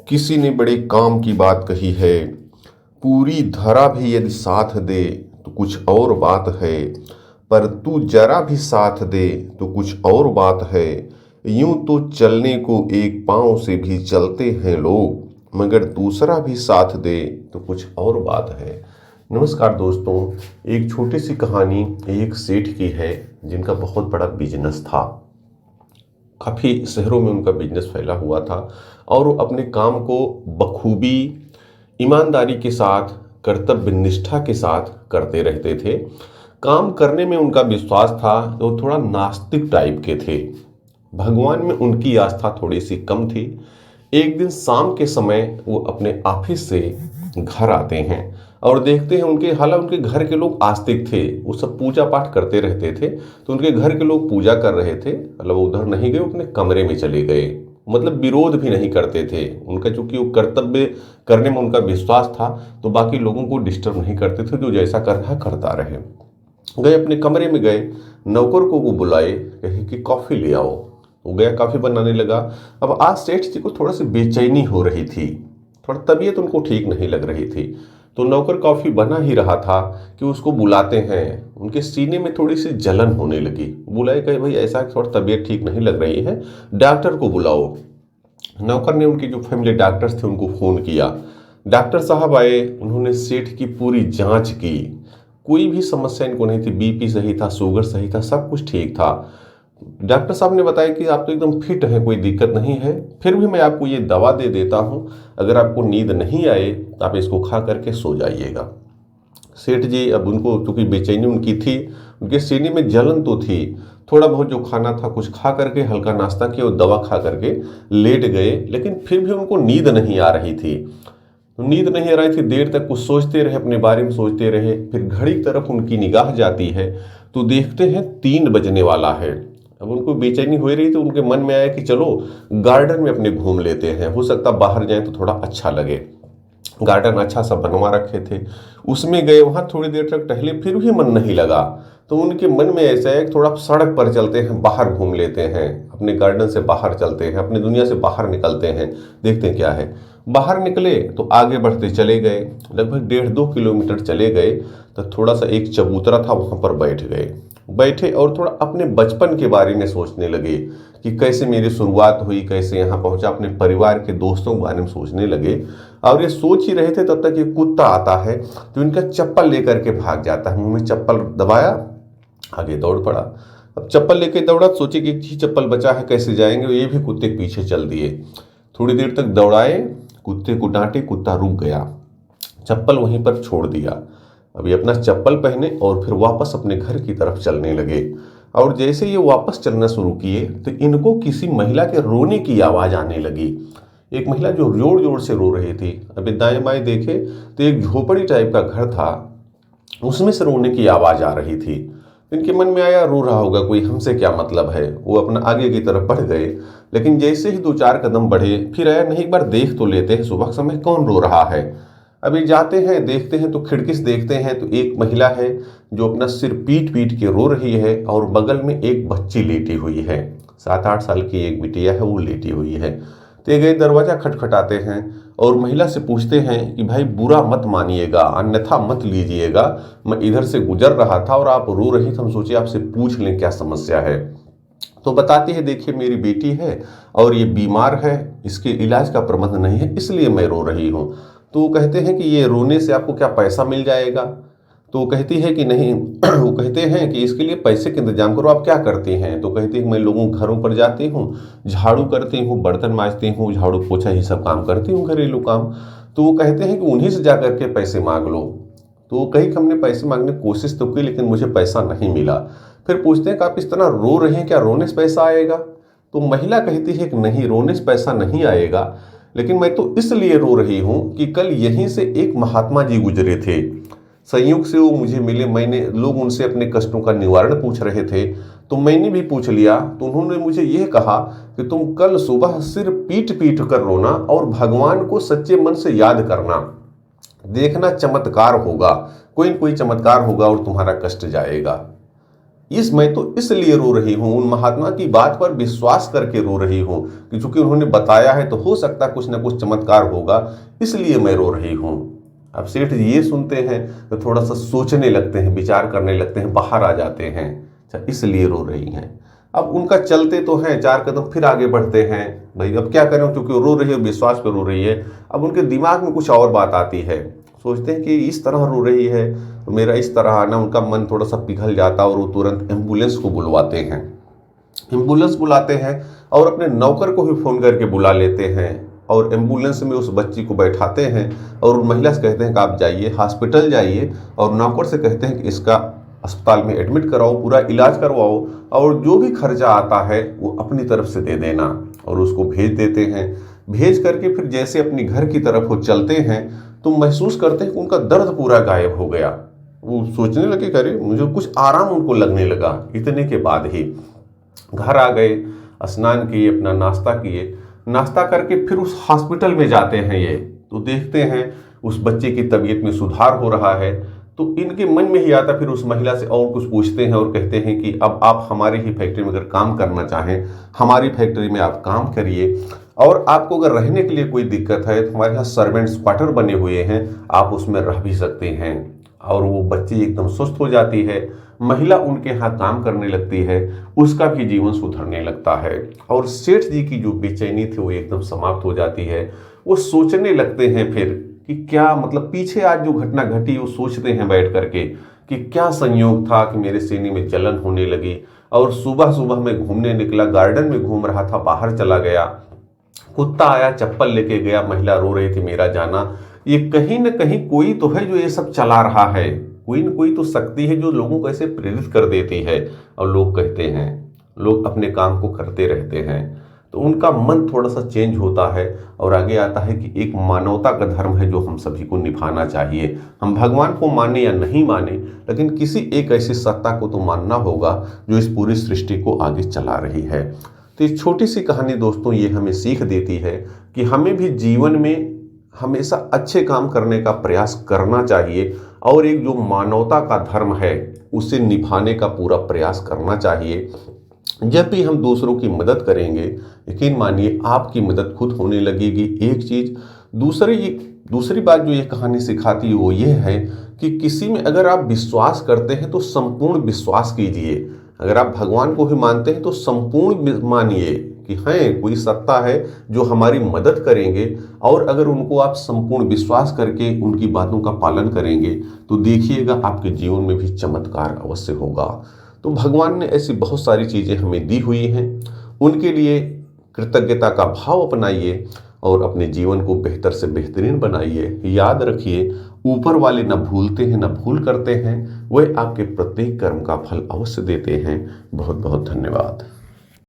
किसी ने बड़े काम की बात कही है। पूरी धरा भी यदि साथ दे तो कुछ और बात है, पर तू जरा भी साथ दे तो कुछ और बात है। यूं तो चलने को एक पाँव से भी चलते हैं लोग, मगर दूसरा भी साथ दे तो कुछ और बात है। नमस्कार दोस्तों, एक छोटी सी कहानी एक सेठ की है जिनका बहुत बड़ा बिजनेस था। काफ़ी शहरों में उनका बिजनेस फैला हुआ था और वो अपने काम को बखूबी, ईमानदारी के साथ, कर्तव्य निष्ठा के साथ करते रहते थे। काम करने में उनका विश्वास था। वो थोड़ा नास्तिक टाइप के थे। भगवान में उनकी आस्था थोड़ी सी कम थी। एक दिन शाम के समय वो अपने ऑफिस से घर आते हैं और देखते हैं हालांकि उनके घर के लोग आस्तिक थे, वो सब पूजा पाठ करते रहते थे। तो उनके घर के लोग पूजा कर रहे थे, मतलब वो उधर नहीं गए, वो अपने कमरे में चले गए। मतलब विरोध भी नहीं करते थे उनका, चूंकि वो कर्तव्य करने में उनका विश्वास था तो बाकी लोगों को डिस्टर्ब नहीं करते थे। जो जैसा कर रहा करता रहे। गए अपने कमरे में, गए नौकर को वो बुलाए, कहे कि कॉफ़ी ले आओ। वो गया, कॉफ़ी बनाने लगा। अब आज सेठ जी को थोड़ा सी बेचैनी हो रही थी, थोड़ा तबीयत उनको ठीक नहीं लग रही थी। तो नौकर कॉफ़ी बना ही रहा था कि उसको बुलाते हैं। उनके सीने में थोड़ी सी जलन होने लगी। बुलाए, कहे भाई ऐसा थोड़ा तबीयत ठीक नहीं लग रही है, डॉक्टर को बुलाओ। नौकर ने उनके जो फैमिली डॉक्टर्स थे उनको फ़ोन किया। डॉक्टर साहब आए, उन्होंने सेठ की पूरी जांच की। कोई भी समस्या इनको नहीं थी, बीपी सही था, शुगर सही था, सब कुछ ठीक था। डॉक्टर साहब ने बताया कि आप तो एकदम फिट हैं, कोई दिक्कत नहीं है, फिर भी मैं आपको ये दवा दे देता हूँ। अगर आपको नींद नहीं आए तो आप इसको खा करके सो जाइएगा। सेठ जी अब उनको, चूंकि बेचैनी उनकी थी, उनके सीने में जलन तो थी, थोड़ा बहुत जो खाना था कुछ खा करके, हल्का नाश्ता किया और दवा खा करके लेट गए। लेकिन फिर भी उनको नींद नहीं आ रही थी। नींद नहीं आ रही थी, देर तक कुछ सोचते रहे, अपने बारे में सोचते रहे। फिर घड़ी की तरफ उनकी निगाह जाती है तो देखते हैं 3 बजने वाला है। अब उनको बेचैनी हो रही तो उनके मन में आया कि चलो गार्डन में अपने घूम लेते हैं, हो सकता बाहर जाएं तो थोड़ा अच्छा लगे। गार्डन अच्छा सा बनवा रखे थे, उसमें गए, वहाँ थोड़ी देर तक टहले, फिर भी मन नहीं लगा। तो उनके मन में ऐसा है कि थोड़ा सड़क पर चलते हैं, बाहर घूम लेते हैं, अपने गार्डन से बाहर चलते हैं, अपनी दुनिया से बाहर निकलते हैं, देखते हैं क्या है। बाहर निकले तो आगे बढ़ते चले गए, लगभग 1.5-2 किलोमीटर चले गए तो थोड़ा सा एक चबूतरा था, वहाँ पर बैठ गए। बैठे और थोड़ा अपने बचपन के बारे में सोचने लगे कि कैसे मेरी शुरुआत हुई, कैसे यहाँ पहुँचा, अपने परिवार के दोस्तों के बारे में सोचने लगे। और ये सोच ही रहे थे तब तक ये कुत्ता आता है तो इनका चप्पल लेकर के भाग जाता है। मुंह में चप्पल दबाया, आगे दौड़ पड़ा। अब चप्पल लेके दौड़ा, सोचे कि एक ही चप्पल बचा है, कैसे जाएंगे, ये भी कुत्ते के पीछे चल दिए। थोड़ी देर तक दौड़ाए, कुत्ते को डांटे, कुत्ता रुक गया, चप्पल वहीं पर छोड़ दिया। अभी अपना चप्पल पहने और फिर वापस अपने घर की तरफ चलने लगे। और जैसे ये वापस चलना शुरू किए तो इनको किसी महिला के रोने की आवाज़ आने लगी। एक महिला जो जोर जोर से रो रही थी। अभी दाएं बाएं देखे तो एक झोपड़ी टाइप का घर था, उसमें से रोने की आवाज़ आ रही थी। इनके मन में आया रो रहा होगा कोई, हमसे क्या मतलब है। वो अपना आगे की तरफ बढ़ गए, लेकिन जैसे ही 2-4 कदम बढ़े फिर आया, नहीं एक बार देख तो लेते हैं सुबह समय कौन रो रहा है। अभी जाते हैं, देखते हैं तो खिड़की से देखते हैं तो एक महिला है जो अपना सिर पीट पीट के रो रही है और बगल में एक बच्ची लेटी हुई है, 7-8 साल की एक बिटिया है, वो लेटी हुई है। ते गए, दरवाज़ा खटखटाते हैं और महिला से पूछते हैं कि भाई बुरा मत मानिएगा, अन्यथा मत लीजिएगा, मैं इधर से गुजर रहा था और आप रो रही थी, हम सोचे आपसे पूछ लें क्या समस्या है। तो बताती है, देखिए मेरी बेटी है और ये बीमार है, इसके इलाज का प्रबंध नहीं है, इसलिए मैं रो रही हूँ। तो वो कहते हैं कि ये रोने से आपको क्या पैसा मिल जाएगा। तो वो कहती है कि नहीं वो कहते हैं कि इसके लिए पैसे का इंतजाम करो, आप क्या करती हैं। तो कहती है मैं लोगों के घरों पर जाती हूँ, झाड़ू करती हूँ, बर्तन मांजती हूँ, झाड़ू पोछा ये सब काम करती हूँ, घरेलू काम। तो वो कहते हैं कि उन्हीं से जा करके पैसे मांग लो। तो वो कही कि हमने पैसे मांगने की कोशिश तो की लेकिन मुझे पैसा नहीं मिला। फिर पूछते हैं कि आप इस तरह रो रहे हैं, क्या रोने से पैसा आएगा। तो महिला कहती है कि नहीं, रोने से पैसा नहीं आएगा, लेकिन मैं तो इसलिए रो रही हूँ कि कल यहीं से एक महात्मा जी गुजरे थे, संयोग से वो मुझे मिले, मैंने लोग उनसे अपने कष्टों का निवारण पूछ रहे थे तो मैंने भी पूछ लिया। तो उन्होंने मुझे यह कहा कि तुम कल सुबह सिर पीट पीट कर रोना और भगवान को सच्चे मन से याद करना, देखना चमत्कार होगा, कोई न कोई चमत्कार होगा और तुम्हारा कष्ट जाएगा। मैं तो इसलिए रो रही हूँ, उन महात्मा की बात पर विश्वास करके रो रही हूँ कि चूंकि उन्होंने बताया है तो हो सकता कुछ ना कुछ चमत्कार होगा, इसलिए मैं रो रही हूँ। अब सेठ जी ये सुनते हैं तो थोड़ा सा सोचने लगते हैं, विचार करने लगते हैं, बाहर आ जाते हैं। अच्छा, इसलिए रो रही हैं। अब उनका चलते तो हैं, 4 कदम फिर आगे बढ़ते हैं। भाई अब क्या करें, क्योंकि वो रो रही है, विश्वास पे रो रही है। अब उनके दिमाग में कुछ और बात आती है, सोचते हैं कि इस तरह रो रही है तो मेरा इस तरह आना, उनका मन थोड़ा सा पिघल जाता और वो तुरंत एम्बुलेंस को बुलवाते हैं। एम्बुलेंस बुलाते हैं और अपने नौकर को भी फ़ोन करके बुला लेते हैं और एम्बुलेंस में उस बच्ची को बैठाते हैं और उन महिला से कहते हैं कि आप जाइए, हॉस्पिटल जाइए और नौकर से कहते हैं कि इसका अस्पताल में एडमिट कराओ, पूरा इलाज करवाओ और जो भी खर्चा आता है वो अपनी तरफ से दे देना। और उसको भेज देते हैं। भेज करके फिर जैसे अपनी घर की तरफ वो चलते हैं तो महसूस करते हैं कि उनका दर्द पूरा गायब हो गया। वो सोचने लगे, करे मुझे कुछ आराम उनको लगने लगा। इतने के बाद ही घर आ गए, स्नान किए, अपना नाश्ता किए। नाश्ता करके फिर उस हॉस्पिटल में जाते हैं ये, तो देखते हैं उस बच्चे की तबीयत में सुधार हो रहा है। तो इनके मन में ही आता, फिर उस महिला से और कुछ पूछते हैं और कहते हैं कि अब आप हमारी ही फैक्ट्री में अगर काम करना चाहें, हमारी फैक्ट्री में आप काम करिए और आपको अगर रहने के लिए कोई दिक्कत है तो हमारे यहाँ सर्वेंट्स क्वार्टर बने हुए हैं, आप उसमें रह भी सकते हैं। और वो बच्ची एकदम स्वस्थ हो जाती है, महिला उनके यहाँ काम करने लगती है, उसका भी जीवन सुधरने लगता है और सेठ जी की जो बेचैनी थी वो एकदम समाप्त हो जाती है। वो सोचने लगते हैं फिर कि क्या मतलब पीछे आज जो घटना घटी, वो सोचते हैं बैठ करके कि क्या संयोग था कि मेरे सीने में जलन होने लगी और सुबह सुबह मैं घूमने निकला, गार्डन में घूम रहा था, बाहर चला गया, कुत्ता आया चप्पल लेके गया, महिला रो रही थी मेरा जाना। ये कहीं ना कहीं कोई तो है जो ये सब चला रहा है, कोई ना कोई तो शक्ति है जो लोगों को ऐसे प्रेरित कर देती है। और लोग कहते हैं, लोग अपने काम को करते रहते हैं तो उनका मन थोड़ा सा चेंज होता है और आगे आता है कि एक मानवता का धर्म है जो हम सभी को निभाना चाहिए। हम भगवान को माने या नहीं माने, लेकिन किसी एक ऐसी सत्ता को तो मानना होगा जो इस पूरी सृष्टि को आगे चला रही है। तो इस छोटी सी कहानी दोस्तों ये हमें सीख देती है कि हमें भी जीवन में हमेशा अच्छे काम करने का प्रयास करना चाहिए और एक जो मानवता का धर्म है उसे निभाने का पूरा प्रयास करना चाहिए। जब भी हम दूसरों की मदद करेंगे, यकीन मानिए आपकी मदद खुद होने लगेगी। एक चीज़, दूसरी बात जो ये कहानी सिखाती है वो ये है कि किसी में अगर आप विश्वास करते हैं तो संपूर्ण विश्वास कीजिए। अगर आप भगवान को भी मानते हैं तो संपूर्ण मानिए कि हैं कोई सत्ता है जो हमारी मदद करेंगे, और अगर उनको आप संपूर्ण विश्वास करके उनकी बातों का पालन करेंगे तो देखिएगा आपके जीवन में भी चमत्कार अवश्य होगा। तो भगवान ने ऐसी बहुत सारी चीज़ें हमें दी हुई हैं, उनके लिए कृतज्ञता का भाव अपनाइए और अपने जीवन को बेहतर से बेहतरीन बनाइए। याद रखिए, ऊपर वाले न भूलते हैं न भूल करते हैं, वह आपके प्रत्येक कर्म का फल अवश्य देते हैं। बहुत बहुत धन्यवाद।